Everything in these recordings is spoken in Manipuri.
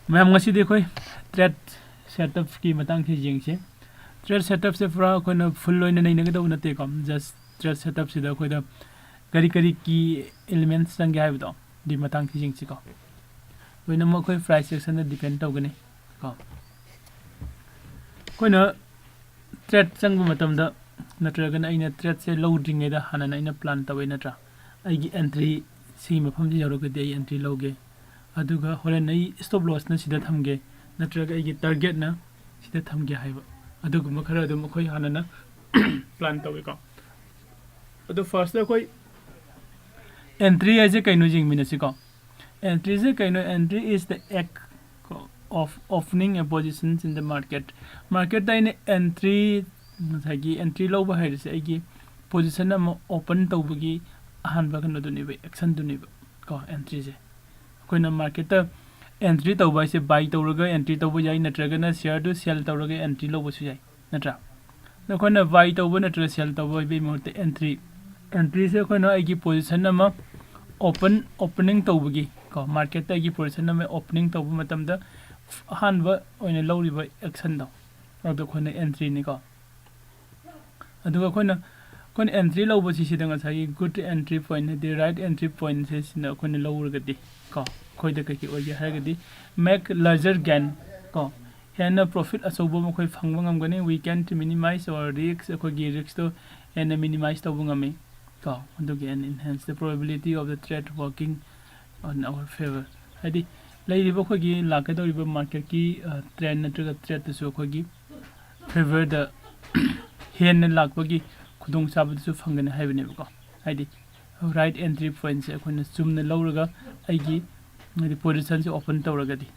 ma'am ngasi de khoi trade setup ki matang thi jing che trade setup se pura khoi na full loina nei na ga do na te kom just trade setup se da khoi da kari kari ki elements sang ga do di matang thi jing chi ko loina mo khoi price action da depend tau gani ko khoi na trade sang matam da natraga na ina trade se loading da hana na ina plan tawai natra ai gi entry si mafam ji yaro ga de entry loge aduga horen ai stop loss na sida thamge natraga ai gi target na sida thamge haiba aduga ma khara dum khoi hana na plan tawai ko adu first da khoi entry as a kaino jing minasi ko entry is a kaino entry is the act of opening a positions in the market da in entry sagi entry low ba hair se agi position am open tawbagi ahan ba kan duni ba action duni ba ko entry je koina market ta entry tawba se buy tawraga entry tawba jai natraga na share to sell tawraga entry low ba su jai natra na koina buy tawba natra sell tawba be morte entry se koina agi position am opening tawbagi ko market ta agi position am opening tawba matam da ahan ba oina lowri ba action da ado koina entry ni ko aduga koina entry low basi sidanga sai good entry point the right entry point is na koina low gadi ko khoida ka ki oya hagadi make larger gain ko hena profit asobo mo khoi phangba ngamgani we can to minimize our risks ko gi risks to and minimize to bungami ko aduga and enhance the probability of the trade working on our favor hadi lairiba ko gi lakadoriba market ki trend na trade to so ko gi favor the hen lakpagi khudong sabad su phangane haibane ko haidi right entry point se khona chumna lawraga aigi the position se open tawraga di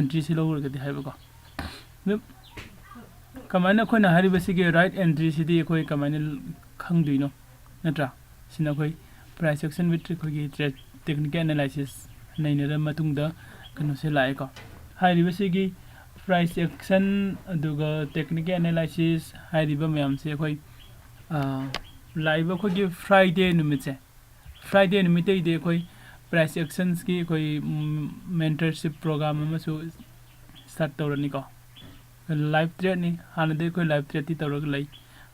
entry se lawraga di haiba ko kamana khona hariba sige right entry se di khoi kamana khangduino natra sina khoi price action with khoi gi trade technical analysis naina ra matungda kanu se lai ko hariba sige price action aduga technical analysis hariba mayam se khoi live khoi gi friday numit de khoi price actions ki khoi mentorship program ma su start tawrani ko live trade ni hana de khoi live trade ti tawrag lai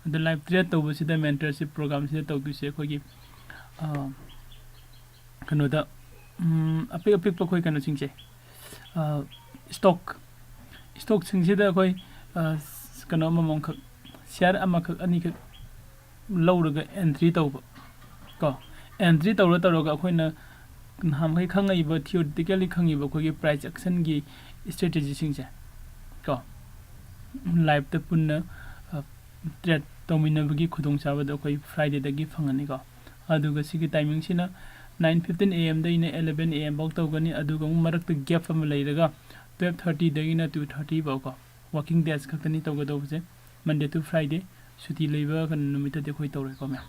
the live trade to si the mentorship program se tawdu se khoi gi kanu da apik pa khoi kanu singche stock singse da khoi kanu mamong khak share ama khak ani khak lawraga entry tawba ko entry tawraga khoina ham khai khangai ba theoretically khangi ba khoi price action gi strategy singse ko live ta punna trade tomina bagi khudong saba da khoi friday da gi phangani ko aduga sigi timing sina 9:15 am da ina 11 am bok tawgani aduga marak ta gap am leiraga 12:30 da ina 2:30 ba ko working days khaktani tawga dawse monday to friday suti leiba kan numita de khoi tawre ko me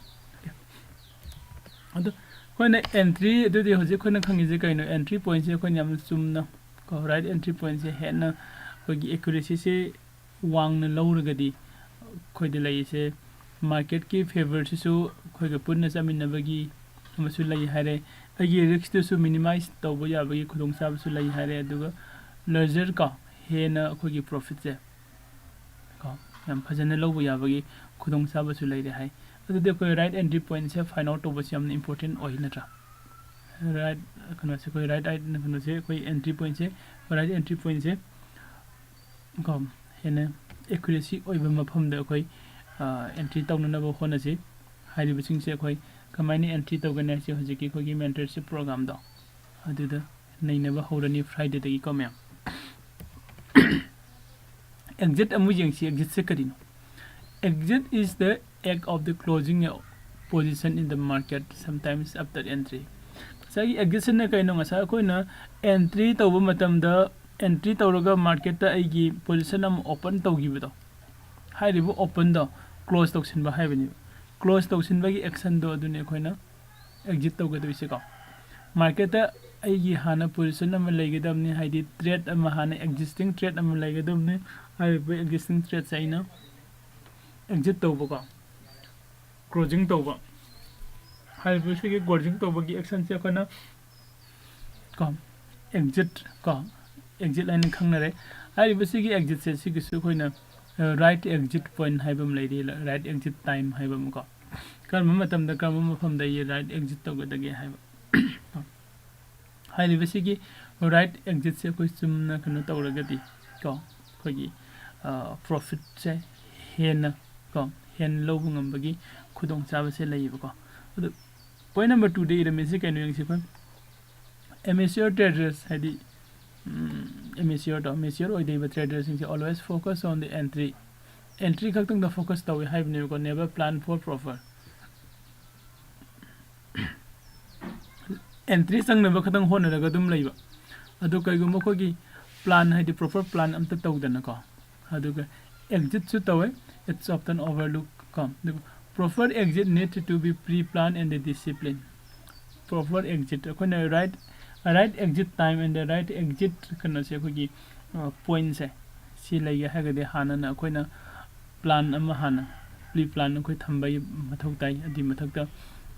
adu khoina entry adu de hoje khoina khangi je kaino entry point se khoina yam chumna ko right entry point se hena khogi accuracy se wang na lawraga di khoi de lai se market ki favor se su khoi ga punna chamin bagi amasu lai hare agi risk to su minimize tawba ya bagi khudong sab su lai hare aduga larger ka hena khogi profit se ko yam phajana lawba ya bagi khudong sab su lai re hai adu de koi right entry point se find out over some important oi na tra right kana se koi right kana se koi entry point se right entry point se ko hena accuracy oi ba mafam da koi entry tawna na ba hona se hari bising se koi kamani entry tawgana se hoje ki koi mentorship program da adu da nei na ba horani friday da ki ko me exit amu jeng si exit se kadino exit is the act of the closing a position in the market sometimes after entry sai exit na kai no ngasa ko na entry tawba matam da entry tawraga market ta aigi position am open tawgi bido haribu open da close tawsin ba haibani close tawsin ba gi action do adune khoina exit tawga do ise ko market ta aigi hana position am leigedamni haidi trade am hana existing trade am leigedamni haribu existing trade saina exit tawba ko closing tawba haribu se closing tawba gi action se khoina ko exit ko exit line khangnare haibasigi exit se sigisu khoina right exit point haibam lady right exit time haibam ko karma matam da karma mafam da ye right exit to gadage haiba haibasigi right exit se koi sumna kanu tawragadi ko khogi profit se hen ko hen lobu ngambagi khudong chaba se leiba ko point number 2 de ira mesi kanu yang sipan amateur traders hadi amateur or the traders always focus on the entry khaktung the focus tawi have never plan for profit entry sang never khatang hon raga dum leiba adu kaigu mokogi plan hadi proper plan amta tawdana ko adu ga exit su tawi it's often overlooked come the proper exit need to be pre-planned and the discipline proper exit kona right exit time and the right exit kana se khogi point se si laiga hagade hana na koina plan ama hana pre plan khoi thambai mathau tai adi mathakta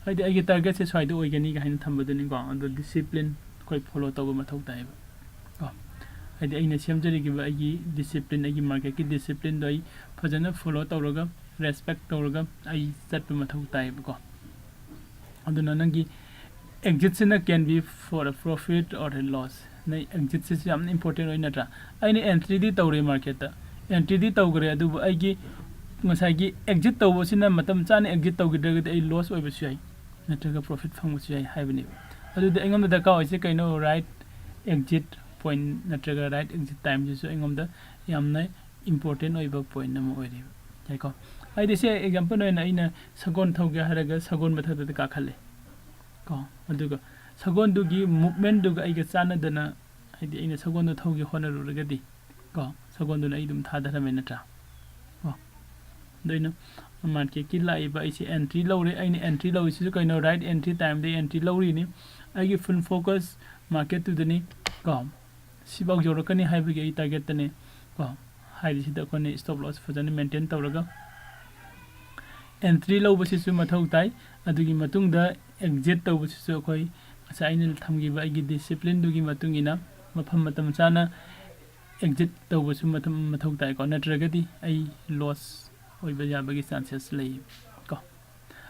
haidi agi target se swai do oigani ga haina thambadani go and discipline khoi follow taw mathau tai ba haidi aina semjari gi ba agi discipline agi market ki discipline doi phajana follow tawraga respect tawraga ai chat mathau tai ba ko aduna nangi exit sina can be for a profit or a loss nay exit is important oina tra aini entry di tawre market ta entry di tawgre adu aigi ngasai gi exit tawbo sina matam chan exit tawgidra ai loss oiba sai natraga profit phangbu sai haibani adu de engam da ka oise kaino right exit point natraga right exit time jisu engam da yamna important oiba point nam oire jai ko ai de se example oina ina sagon thawge haraga sagon matha da ka khale ko aduga sagon dugi movement duga aiga chana dana haidi ina sagon du thaugi honaru ragadi ko sagon du na idum thadara menatra ko doina market ki laiba isi entry lowre aini entry low isi kaino right entry time de entry lowri ni aigi full focus market tu dani ko sibau jorakani haibagi ai target tane ko haidi sida kone stop loss fajani maintain tawraga entry low basi su mathau tai adugi matung da exit to so koi asainil thamgi ba igi discipline dugi matungina mafam matam chana exit to su matam mathau tai ko natragadi ai loss oi ba ya bagi chances lei ko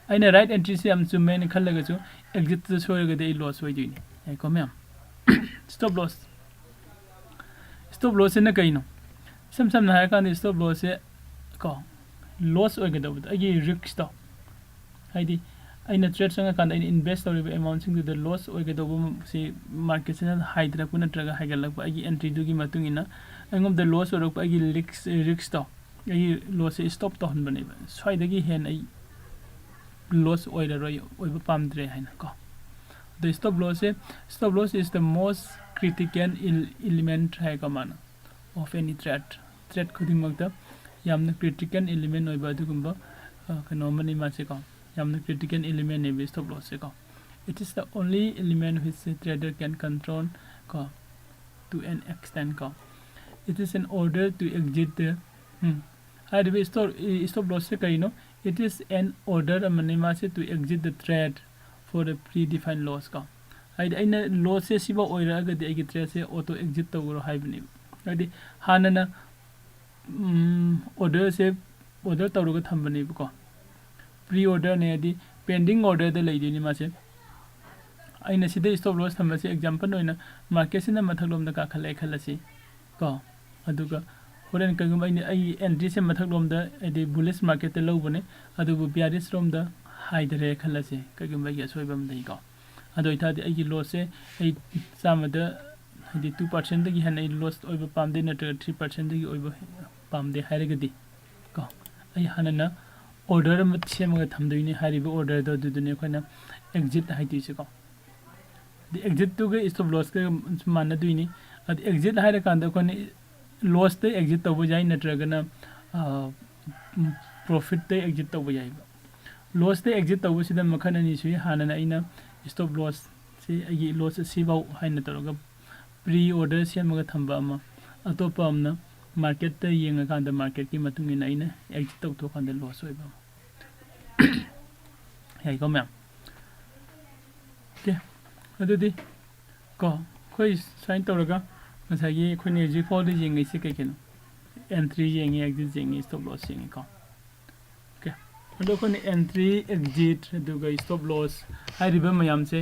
aina right entry se am chu main khallaga chu exit to so ga dei loss oi dini ai ko mem stop loss na kaino sam na ha kan stop loss se ko loss oi ga da agi risk to haidi aina trade sanga kan aina invest tawriba amount sing the loss oigadobu si market sina haidra kuna traga haigalak ba agi entry dugi matungina angom the loss orok ba agi risk to agi loss stop to hon bane ba swai dagi hen ai loss oira roi oiba pamdre haina ko the stop loss is the most critical element hai ka mana of any trade khuding magda yamna critical element oiba dugumba kanomani ma se ko the critical element is stop loss ko it is the only element which the trader can control ko to an extent ko it is in order to exit the stop loss se kaino it is an order amanima se to exit the trade for a predefined loss ko aina loss se siba oira ga de agi trade se auto exit tawro haibni adi hanana order tawro ga thambani ko pre-order ne adi pending order de leidi ni ma se aina sida stop loss thamba se example oina market sina mathaklom da ka khalasi ko aduga horen kagum ai entry se mathaklom da adi bullish market te lobone adu bu bearish rom da high dare khalasi kagum ba ge soibam dei ko adu ita di ai loss se ai samada adi 2% da gi han ai loss oiba pamde na 3% da gi oiba pamde hairagadi ko ai hanana order mat semaga thamdoini hariba order do dudune khona exit haiti se ko the exit to ge stop loss ke manna duini ad exit haira kanda khone loss te exit to bujai natragana profit te exit to bujai loss te exit to sida makhana ni sui hanana ina stop loss se agi loss si bau haina toroga pre order semaga thamba ama atopa amna market te yenga kanda market ki matung ina ina exit to kanda loss oi ba hey ko ma'am okay adudi ko khoi sign tawraga ꯉꯁꯥꯏꯒꯤ ꯑꯩꯈꯣꯏꯅ ꯍꯧꯖꯤꯛ ꯐꯥꯎꯗ ꯌꯦꯡꯉꯤꯁꯤ ꯀꯩꯒꯤꯅꯣ ꯑꯦꯟꯇ꯭ꯔꯤ ꯌꯦꯡꯉꯤ ꯑꯦꯛꯖꯤꯠ ꯌꯦꯡꯉꯤ ꯁ꯭ꯇꯣꯞ ꯂꯣꯁ ꯌꯦꯡꯉꯤꯀꯣ ꯑꯣꯀꯦ ꯑꯗꯣ ꯑꯩꯈꯣꯏꯅ ꯑꯦꯟꯇ꯭री ꯑꯦꯛꯖꯤꯠ ꯑꯗꯨꯒ ꯁ꯭ꯇꯣꯞ ꯂꯣꯁ ꯍꯥꯏꯔꯤꯕ ꯃꯌꯥꯝꯁꯦ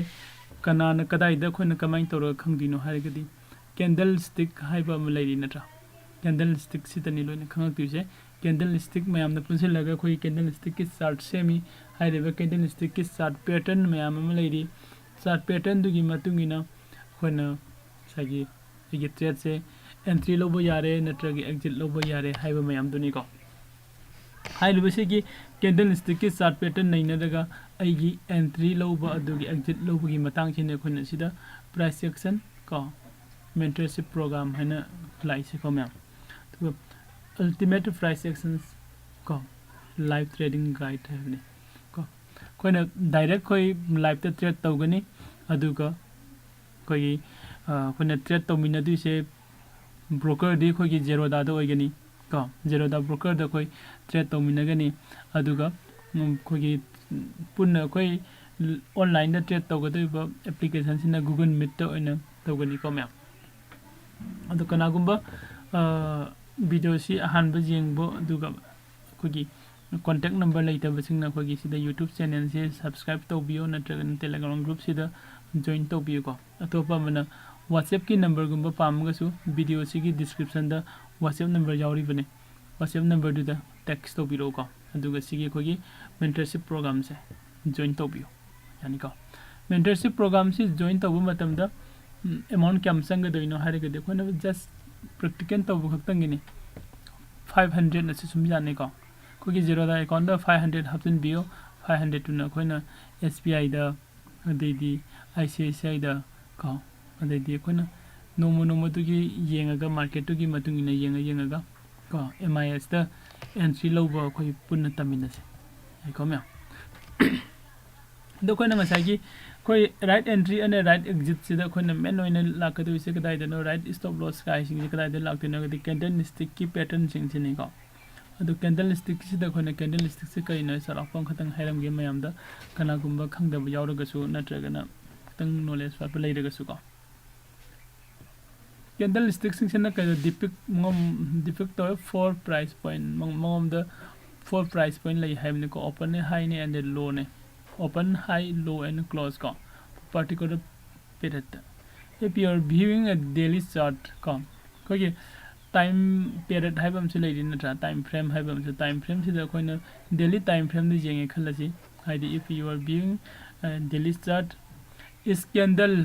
ꯀꯅꯥꯅ ꯀꯗꯥꯏꯗ ꯑꯩꯈꯣꯏꯅ ꯀꯃꯥꯏꯅ ꯇꯧꯔꯒ ꯈꯪꯗꯣꯏꯅꯣ ꯍꯥꯏꯔꯒꯗꯤ ꯀꯦꯟꯗꯜ ꯁ꯭ꯇꯤꯛ ꯍꯥꯏꯕ ꯑꯃ ꯂꯩꯔꯤ ꯅꯠꯇ꯭ꯔꯥ ꯀꯦꯟꯗꯜ ꯁ꯭ꯇꯤꯛꯁꯤꯗꯅꯤ ꯂꯣꯏꯅ ꯈꯪꯉꯛꯇꯣꯏꯁꯦ ꯀꯦꯟꯗꯜ ꯁ꯭ꯇꯤꯛ ꯃꯌꯥꯝꯅ ꯄꯨꯟꯁꯤꯜꯂꯒ ꯑꯩꯈꯣꯏꯒꯤ ꯀꯦꯟꯗꯜ ꯁ꯭ꯇꯤꯛꯀꯤ ꯆꯥꯔꯠ ꯁꯦꯝꯃꯤ ꯍꯥꯏꯔꯤꯕ ꯀꯦꯟꯗꯜ ꯁ꯭ꯇꯤꯛꯀꯤ ꯆꯥꯔꯠ ꯄꯦꯇꯔꯟ ꯃꯌꯥꯝ ꯑꯃ ꯂꯩꯔꯤ ꯆꯥꯔꯠ ꯄꯦꯇꯔꯟꯗꯨꯒꯤ ꯃꯇꯨꯡ ꯏꯟꯅ ꯑꯩꯈꯣꯏꯅ ꯉꯁꯥꯏꯒꯤ ꯑꯩꯒꯤ ꯇ꯭ꯔꯦꯗꯁꯦ ꯑꯦꯟꯇ꯭री ꯂꯧꯕ ꯌꯥꯔꯦ ꯅꯠꯇ꯭ꯔꯒ ꯑꯦꯛꯖꯤꯠ ꯂꯧꯕ ꯌꯥꯔꯦ ꯍꯥꯏꯕ ꯃꯌꯥꯝꯗꯨꯅꯤꯀꯣ ꯍꯥꯏꯔꯤꯕꯁꯤꯒꯤ ꯀꯦꯟꯗꯜ ꯁ꯭ꯇꯤꯛꯀꯤ ꯆꯥꯔꯠ ꯄꯦꯇꯔꯟ ꯅꯩꯅꯔꯒ ꯑꯩꯒꯤ ꯑꯦꯟꯇ꯭री ꯂꯧꯕ ꯑꯗꯨꯒꯤ ꯑꯦꯛꯖꯤꯠ ꯂꯧꯕꯒꯤ ꯃꯇꯥꯡꯁꯤꯅ ꯑꯩꯈꯣꯏꯅ ꯁꯤꯗ ꯄ꯭ꯔꯥꯏꯁ ꯑꯦꯛꯁꯟ ꯀꯣ ꯃꯦꯟꯇꯔꯁꯤꯞ ꯄ꯭रोग्राम ꯍꯥꯏꯅ ꯂꯥꯛꯏꯁꯦꯀꯣ ꯃꯌꯥꯝ ꯑꯗꯨꯒ ꯑꯜꯇꯤꯃꯦट ꯄ꯭ꯔꯥꯏꯁ ꯑꯦꯛꯁꯟꯁ ꯀꯣ ꯂꯥꯏꯚ ꯇ꯭ꯔꯦडिंग गाइड है को कोई डायरेक्ट कोई लाइव ट्रेड तौगनी कोई ट्रेड तौमीनदुसे ब्रोकर दी कोई जेरोदा होगनी को जेरोदा ब्रोकर कोई ट्रेड तौमीनगनी कोई पुनः कोई ऑनलाइन ट्रेड तौगदब एप्लीकेशन से गूगल मीट तौगनी को मैम अदु कनागुंबा वीडियो सी अहानब जेंगबो कोई कॉन्टैक्ट नंबर लेटबसिंगना कोई सिदा यूट्यूब चैनल से सब्सक्राइब तौबियो नत्रगन टेलीग्राम ग्रुप सिदा जॉइन तौबियो को अतोपा मना व्हाट्सएप की नंबर गुंबा पामगसु वीडियो सिगी डिस्क्रिप्शन दा व्हाट्सएप नंबर यावरी बने व्हाट्सएप नंबर दुदा टेक्स्ट तौबिरो को अदुगा सिगी कोई मेंटरशिप प्रोग्राम से जॉइन तौबियो यानी को मेंटरशिप प्रोग्राम से जॉइन तौबु मतमदा अमाउंट कम संगदोइनो हारेगदे कोना जस्ट प्रैक्टिकल तौबु खक्तंगिनी 500 नसे सुम जाने को कोई जेरोदा अकाउंट 500 हापन बियो 500 टुना कोइना SBI दा अदेदी ICICI दा को अदेदी कोइना नोमो नोमो तुगी येंगा मार्केट तुगी मतुंगिना येंगा को MIS दा एंट्री लौबा कोई पुन्ना तमिनसे आइको म्या दो कोइना मसागी कोई राइट एंट्री अने राइट एग्जिट सिदा कोइना मेन ओइना लाकदु से कदाइदा नो राइट स्टॉप लॉस काय सिंग कदाइदा लाकदिनो गदि कैंडलस्टिक की पैटर्न सिंग सिनी को अदु कैंडलस्टिक सिदा कोइना कैंडलस्टिक से कइना सरापम खतंग हैरम गे मयामदा कनागुंबा खंगदब यावरगसु नत्रगना तंग नॉलेज पाप लेरगसु को कैंडलस्टिक सिंग सिना कय डिपिक्ट तो 4 प्राइस पॉइंट मम द 4 प्राइस पॉइंट लई हैमने को ओपन ने हाई ने एंड लो ने open high low and close ko particular period if you are viewing a daily chart ko kogi time period haibam se leidi natra time frame haibam se time frame sida koina daily time frame de jenge khalasi haidi if you are viewing a daily chart is candle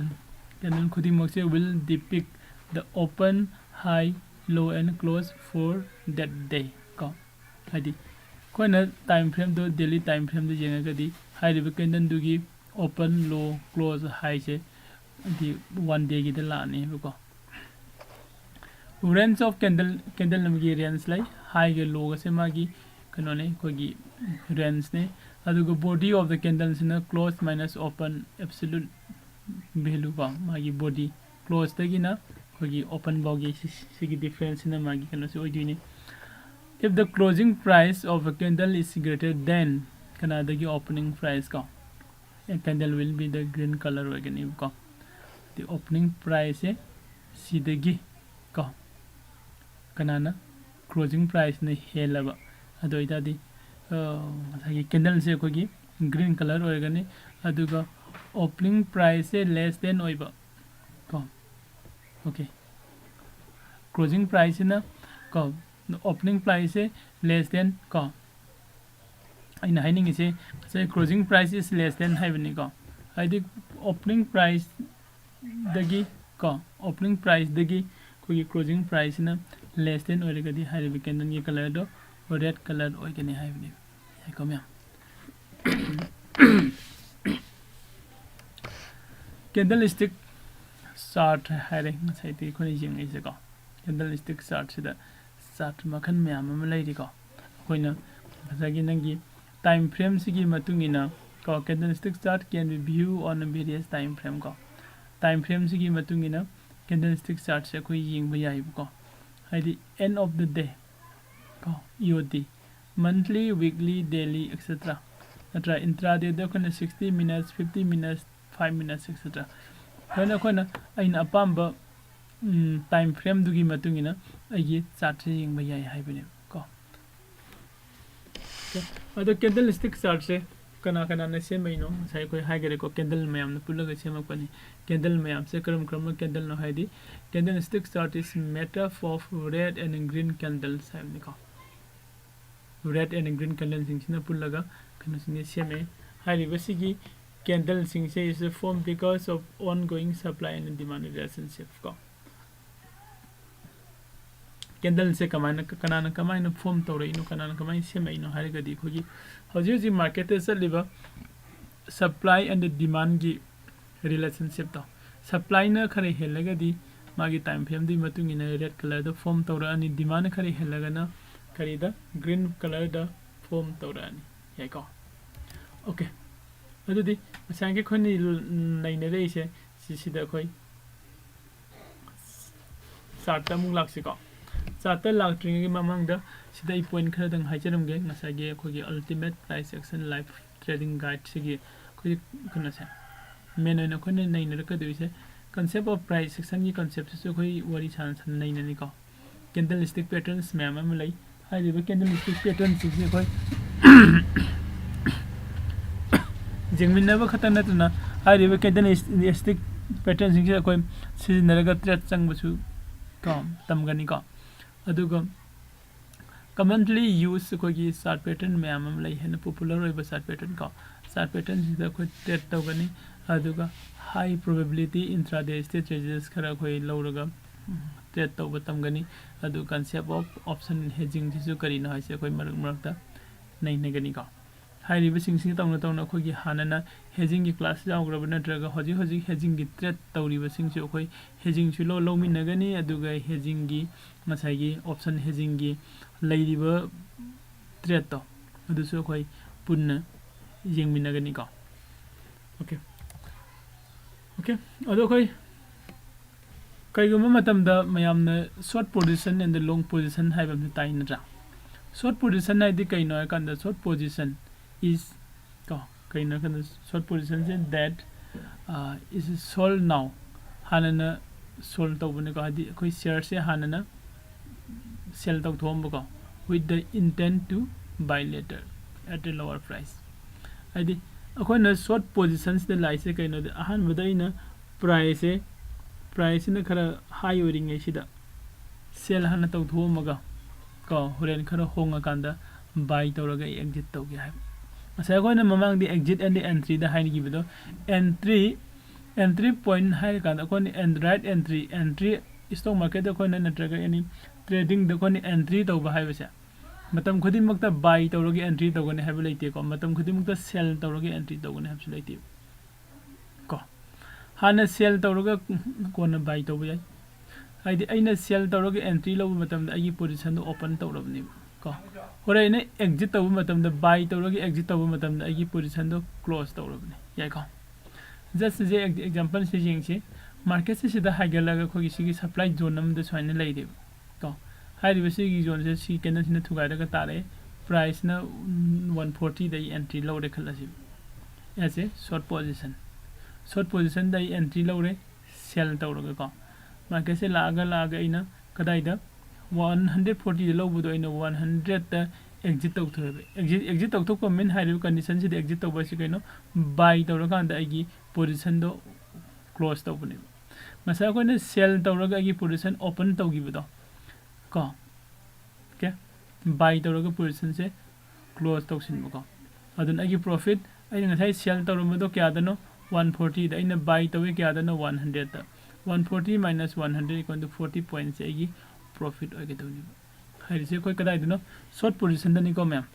khudi mok se will depict the open high low and close for that day ko haidi कोई टाइम फ्रेम दो डेली टाइम फ्रेम दो जेंगा कदी हाई रिव कैंडल दुगी ओपन लो क्लोज हाई से दी 1 डे की लाने को रेंज ऑफ कैंडल नमगी रेंज लाई हाई के लो से मागी कनोने कोई रेंज ने अदुगो बॉडी ऑफ द कैंडल से close minus open absolute value को मागी बॉडी क्लोज तगी ना कोई ओपन बागी सिगी डिफरेंस ने मागी कनो से ओइदिने if the closing price of a candle is greater than the opening price ko a candle will be the green color again ko the opening price is sidagi ko kanana closing price ne helaba ado itadi candle se ko gi green color ogani aduga opening price less than oiba ko okay closing price na ko opening price is less than ko ina haining is say closing price is less than haibani ko haidi opening price dagi ko opening price dagi ko closing price na less than oiragadi haibi candle ye color do red color oigani haibani ai ko mya candlestick chart haire sai ti khoni jing ai se ko candlestick chart sida chart मखन मैम लेको अखोना नंगी टाइम फ्रेम से को candlestick chart can be view on various time frame को टाइम फ्रेम से कैंडलस्टिक चार्ट से अखोई येंब याइबको हाइदी एंड ऑफ द डे को EOD monthly weekly daily etcetera नत्रा intraday the 60 minutes 50 minutes 5 minutes etcetera अखोना अइन अपाम्ब time frame dugi matungina aigi chart se yeng ba yai haibane ko ado candlestick chart se kana kana na se mai no sai koi haigere ko candle mayam na pulaga se makani candle mayam se karam candle no haidi candlestick chart is made up of red and green candles haibne ko red and green candles sing sina pulaga kana sing se me hairi basigi candle sing se is formed because of ongoing supply and demand relationship ko candle se kamana kanana kamana form tore ino kanana kamai se mai no hariga di khogi hoji market se liba supply and demand gi relationship to supply na khare helaga di magi time frame di matung ina red color da form tore ani demand khare helaga na khari da green color da form tore ani yai ko okay adu di sange khoni nai ne rei se si da khoi sarta mung lak si ko Sata lak tringi mamang da sida I point khara dang haicharam ge ngasa ge khogi ultimate price action live trading guide sigi khoi kana sa menu na khone nai na ka dui se concept of price action gi concept se khoi wari chan san nai na ni ko candlestick patterns ma'am am lai hai de candlestick patterns se khoi jingmin na ba khatan na tuna hai de candlestick patterns se khoi si na ga trade chang bu su kam tam ga ni ko aduga commonly used kogi chart pattern mayam am lai hen popular oiba chart pattern ko chart pattern sida ko trade tawgani aduga high probability intraday state changes khara khoi lawraga trade tawba tamgani adu concept of option hedging jisu kari na haise khoi marak marakta nai negani ko hai riba sing tawna khogi hanana hedging gi class jawgraba natraga hoji hedging gi trade tawriba sing su khoi hedging su lo mi nagani aduga hedging gi masai gi option hedging gi leiriba trade to adu su khoi punna yeng mi nagani ko okay adu khoi kai gum matam da mayam na short position and the long position haibam tai natra short position na di kai no kan da short position is kind of short position that is sold now hanana sold to bune ko hadi koi share se hanana sell to thom ko with the intent to buy later at a lower price hadi akona short positions the lai se kaino de ahan badaina price na khara high oring ai sida sell hana to thom ga ko horen khara honga kanda buy to raga exit to ge hai asa ko na mamang di exit and the entry da hain gi bido entry point hai ka da ko ni and right entry stock market da ko na natraga any trading da ko ni entry to ba hai ba sa matam khudin makta buy to rogi entry to ko ni ha ba leite ko matam khudin makta sell to rogi entry to ko ni ha ba leite ko hana sell to roga ko na buy to ba yai ai di aina sell to rogi entry lo matam da ai position do open to robni ko hore ne exit to matam da buy to rogi exit to matam da ai position do close to robni yai ko just as example se jing che market se da hagala ga khogi sigi supply zone nam da soine lai de ko hai ri basi gi zone se si kenan sina thugai da ka tare price na 140 da entry low de khala si as a short position da entry low re sell to ro ko market se la ga ina kadai da 140 de low bu do ina 100 da exit to thore exit to ko min high condition se exit to ba si kaino buy to ro kan da agi position do close to bune masa ko ne sell to ro agi position open to gi bu do ko okay buy to ro position se close to sin bu ko adun agi profit ai nga sai sell to ro mo do kya da no 140 da ina buy to we kya da no 100 da 140 minus 100 equal to 40 points agi profit age to ni hai se koi kadai do no short position da ni ko ma'am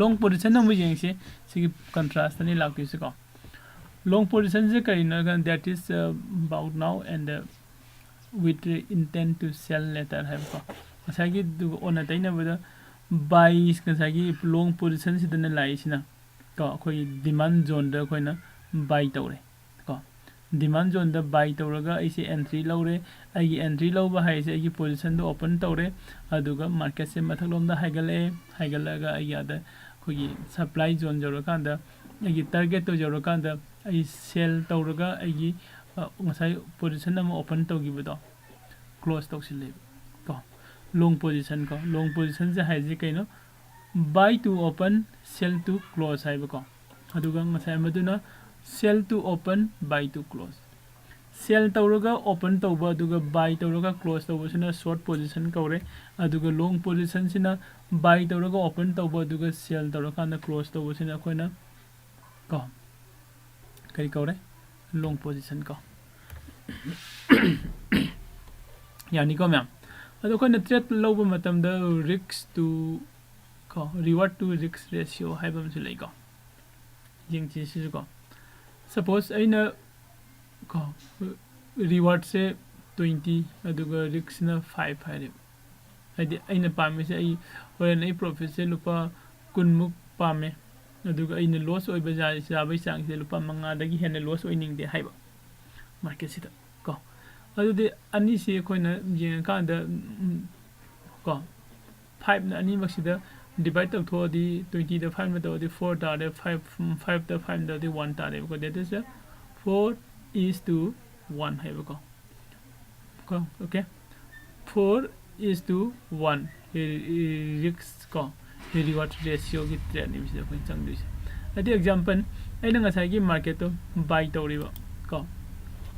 long position na mu jeng se sigi contrast ni lag ki se ko long position se kai na that is about now and with the intent to sell later have ko asagi du ona taina bada buy ka sagi long position se dana lai sina ko khoi demand zone da khoi na buy tawre ko demand zone da buy tawraga ai se entry lawre ai gi entry lawba hai se ai gi position do open tawre aduga market se mathaklom da haigalaga ai ya da khoi supply zone joro kan da ai gi target to joro kan da ai sell tawraga ai gi ngasai position ama open tawgibudo close tawsile ko long position se haiji kaino buy to open sell to close haiba ko aduga ngasai maduna sell to open buy to close sell tawraga open tawba aduga buy tawraga close tawba sina short position kawre aduga long position sina buy tawraga open tawba aduga sell tawraga na close tawba sina koina ko kai kawre long position ko yani ko ma'am ado ko na trade loba matam da risk to ko reward to risk ratio haibam su lai ko jing chi su ko suppose aina ko reward se 20 aduga risk na 5 haire adi aina pame se ai horen ai profit se lupa kunmuk pame aduga aina loss oi bajar sa bai sang se lupa manga dagi hena loss oi ning de haiba market sida ko adudi ani se koina jeng ka da ko 5 na ani maksida divide to tho di 20 da 5 da di 4 da 5 da 5 da di 1 da ko that is 4 is to 1 haiba ko okay 4 is to 1 risk ko reward ratio ki trend ni se ko chang du se adi example aina ngasai gi market to buy tawriba ko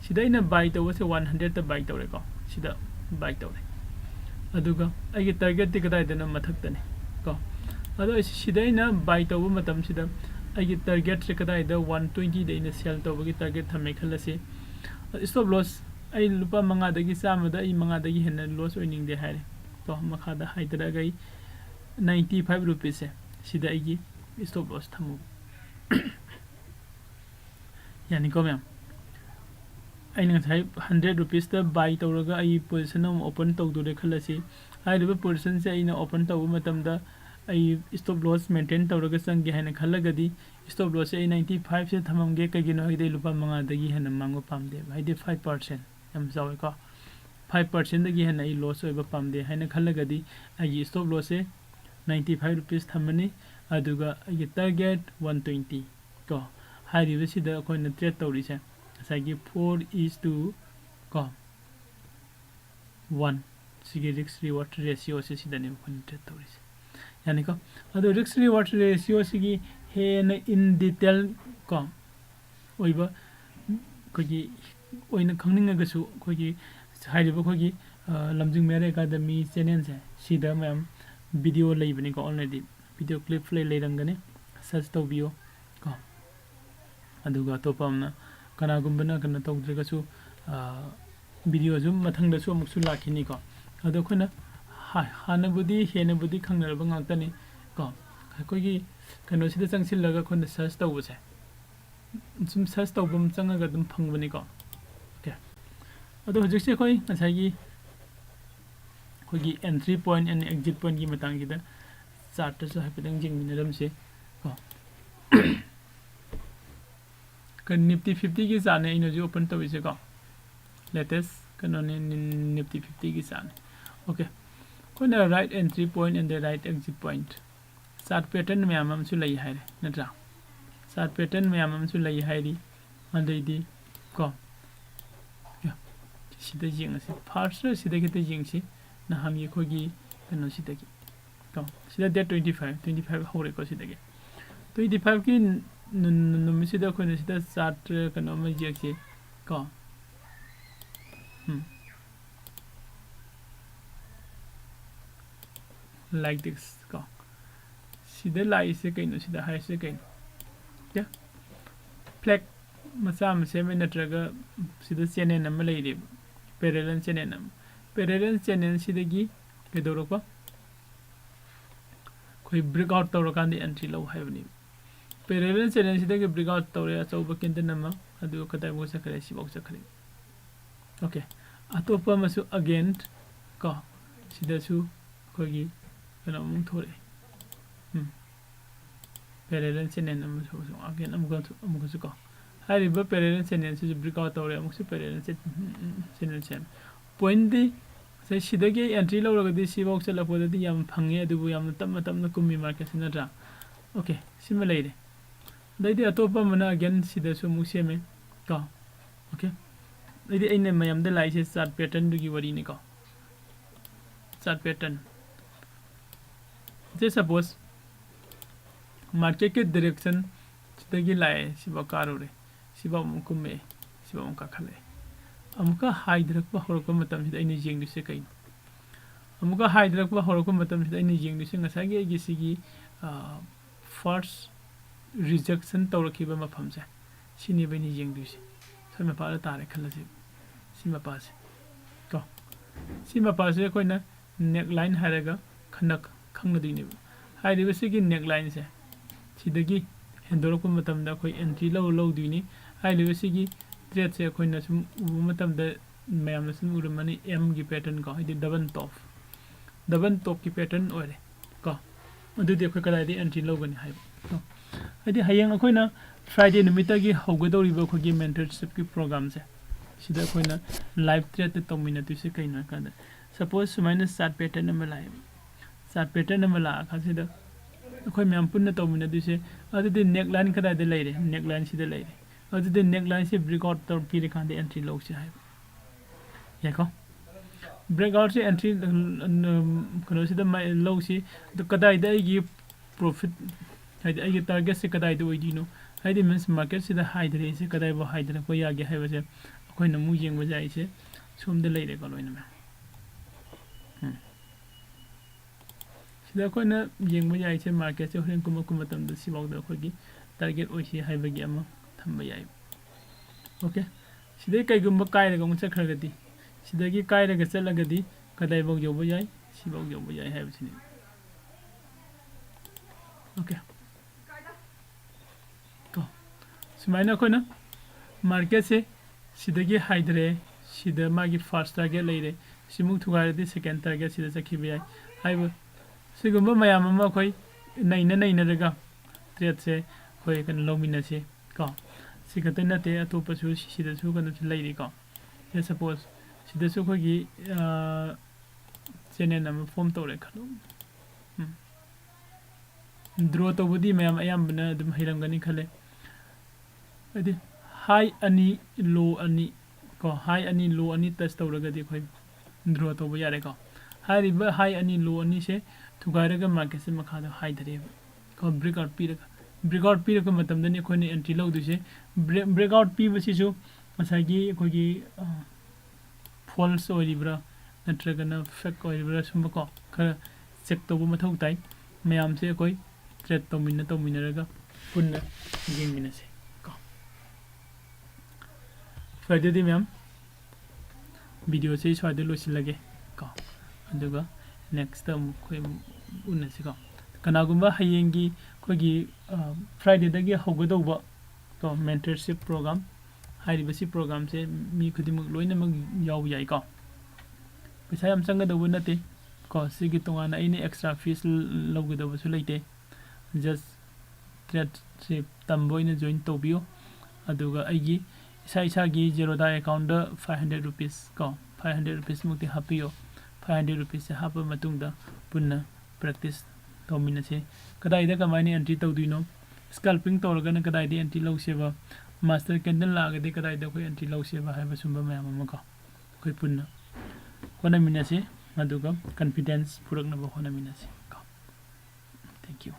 sida ina buy tawse 100 ta buy tawre ko sida buy tawre aduga ai target ti kadai dana mathak tane ko ado sida ina buy tawba matam sida ai target se kadai da 120 da ina sell tawba gi target thame khalase stop loss ai lupa manga dagi sama da ai manga dagi henna loss oining de haire to makha da haidra gai 95 rupees se sida ai stop loss thamu yani ko ma'am aina thai 100 rupees ta buy tawraga ai position open tawdure khalasi ai riba position se aina open tawu matam da ai stop loss maintain tawraga sang ge haina khalagadi stop loss se 95 se thamam ge kagino ide lupa manga dagi hena mango pamde haide 5% am jawe ko 5% dagi hena ai loss oiba pamde haina khalagadi ai stop loss se 95 rupees thamani aduga ai target 120 ko hai riba sida ko na trade tawri se asagi 4 is to ko 1 sige risk reward ratio se sida ne ko trade tawri se yani ko ado risk reward ratio sigi hen in detail ko oiba kogi oina khangninga gasu kogi hairiba kogi lamjing mere academy channel se sida ma'am video leibani ko already video clip lay rangane search tawbiyo ko aduga topamna kana gumbana kana tawdre gasu video zum mathang da su amuksu lakhini ko ado khona hana budi hena budi khangna ba ngantani ko kogi kano sida changsil laga khona search tawbse zum search tawbum changaga dum phangbani ko okay ado hojikse khoi asagi kogi entry point and exit point gi matang gi da chart ta sa hapidang jing minaram se ko kan nifty 50 gi sane ino ji open to se ko latest kanone nifty 50 gi sane okay kona right entry point and the right exit point chart pattern me amam su lai haire natra chart pattern me amam su lai hairi andai di ko ya sida jing se first sida ke te jing si na ham ye khogi kano sida ki ko sida date 25 hore ko sida ke 25 ki no sida ko ne sida chart kano ma je ke ko like this ko sida lai se kaino sida hai se kaino ya flag macha ma se me natraga sida channel nam lai re parallel channel sida gi kedoro ko koi breakout tawra kan di entry low hai bani parallel channel sida gi breakout tawre achau ba kin nama adu kadai bo sa kare si bok sa kare okay atopa masu again ko sida su ko gi kana mung thore parallel channel nam so again am ko su ko hari ba parallel channel su breakout tawre am su parallel channel point di sai sida ge entry lo ra di si bok sa la po di yam phange adu bu yam tam na kummi market sina ra okay sima lai re dai di atopa mana again sida su mu se me ko okay ꯑꯩꯗꯤ ꯑꯩꯅ ꯃꯌꯥꯝꯗ ꯂꯥꯛꯏꯁꯦ ꯆꯥꯔꯠ ꯄꯦꯇꯔꯟꯗꯨꯒꯤ ꯋꯥꯔꯤꯅꯤꯀꯣ ꯆꯥꯔꯠ ꯄꯦꯇꯔꯟ ꯖꯦ ꯁꯄꯣज मार्केट के डायरेक्शन सिदगी लाए सिबा कारुरे सिबा मुकुमे सिबा मुका खले अमुका हाइद्रक बा हरक मतम सिदा इने जेंगदिसे कइन अमुका हाइद्रक बा हरक मतम सिदा इने जेंगदिसे ngसागे गिसिगी फर्स्ट रिजेक्शन तौरखिबा मफम से सिनि बनि जेंगदिसे सम पार तारे खलसे सिमा पासे को सिमा पासे कोइना नेक लाइन हारगा खनक खंगदिने हाइदिबसिगी नेक लाइन से सिदगी हेंदोरक मतमदा कोई एंट्री लौदुनी हाइलिबसिगी ट्रेड से कोइना सुम उबु मतमदा मैम सुम उरमनी एम की पैटर्न को हाइदि डबल टॉप की पैटर्न ओरे को अदुदि कोइ कदाइदि एंट्री लौगनी हाइब तो हाइदि हायेंग अखोइना फ्राइडे नुमितागी हौगदौरिबा खोगी मेंटरशिप की प्रोग्राम से सिदा कोइना लाइव ट्रेड ते तोमिना तुसे कइना कादा सपोज सुमाइना चार्ट पैटर्न नंबर लाइव चार्ट पैटर्न नंबर ला खासिदा अखोइ मैम पुन्ना तौमिना दुसे अदुदि नेक लाइन कदाइदे लेरे नेक लाइन सिदा लेरे अदुदि नेक लाइन से ब्रेक आउट तौर पिरे खांदे एंट्री लौसे हाय याको ब्रेक आउट से एंट्री कनो सिदा माइ लौसी तो कदाइदे आइगी प्रॉफिट हाइदि आइगी टारगेट से कदाइदे ओइदिनो हाइदि मीन्स मार्केट सिदा हाइदरे से कदाइबो हाइदरे को यागे हाइबसे अखोइना मु येंगबा जाइसे सोमदे लेरे को लोइना अखोइना येंगबा जाइसे मार्केट से होरेन कुम कुम मतम द सिबाउदा अखोइगी टारगेट ओइसे हाइबगी अमा थम्बा याइ ओके सिदे कइगुम्बा काइरगा मुचा खरगदी सिदगी काइरगा चलगदी कदाइबो योबा याइ सिबाउ योबा याइ हाइबसिनि ओके तो सुमाइना अखोइना मार्केट से सिदगी हाइदरे सिदा मागी फर्स्ट टारगेट लेरे सिमुक थुगारदी सेकंड टारगेट सिदा चखिबा याइ हाइबा सिगुम्बा मयाम अमा खोइ नैनरगा ट्रेड से खोइ कन लौमिना से को सिगते नते अतोपसु सिदसु कन लेरि को जे सपोज सिदसु खोगी चैनल नम फॉर्म तौरे खलो ड्रॉ तौबदी मयाम अयामबना दुम हिरंगनी खले अदि हाई अनि लो अनि को हाई अनि लो अनि टच तौरगदी खोइ ड्रॉ तौब यारे को हाइरिबा हाई अनि लो अनि से थुगारगा मार्केट से मखादा हाइदरे को ब्रेकआउट पीरगा मतमदनी खोने एंट्री लौदुसे ब्रेकआउट पीबसिसु मसागी खोगी फॉल्स ओइरिब्रा नत्रगना फेक ओइरिब्रा सुमको खर चेक तौबु मथौ ताइ मयाम से कोइ ट्रेड तौमिनरगा पुन्ना येंगमिनसे को फाइदे मैम वीडियो से स्वादे लोसिलगे को अदुगा नेक्स्ट टाइम खोइ उनसिको कनागुम्बा हयेंगी खोगी फ्राइडे दगी हौगदौबा को मेंटरशिप प्रोग्राम हाइरिबसि प्रोग्राम से मी खुदिमुक लोइनमक याव याइ को पैसा याम चंगदौबा नते को सिगी तोंगाना आइने एक्स्ट्रा फीस लौगदौबसु लेते जस्ट ट्रेड से तंबोइना जॉइन तौबियो अदुगा आइगी इसागी जेरोदा अकाउंट 500 रुपीस को 500 रुपीस मुक्ति हापियो 500 रुपीस से हाप मतुंगदा पुन्ना प्रैक्टिस तौमिनसे कदाइदा कमाइने एंट्री तौदिनो स्कल्पिंग तौरगना कदाइदा एंट्री लौसेबा मास्टर कैंडल लागदे कदाइदा कोइ एंट्री लौसेबा हाइबा सुंबा मयाम अमको कोइ पुन्ना होनामिनसे मदुगा कॉन्फिडेंस पुरकनबा होनामिनसे थैंक यू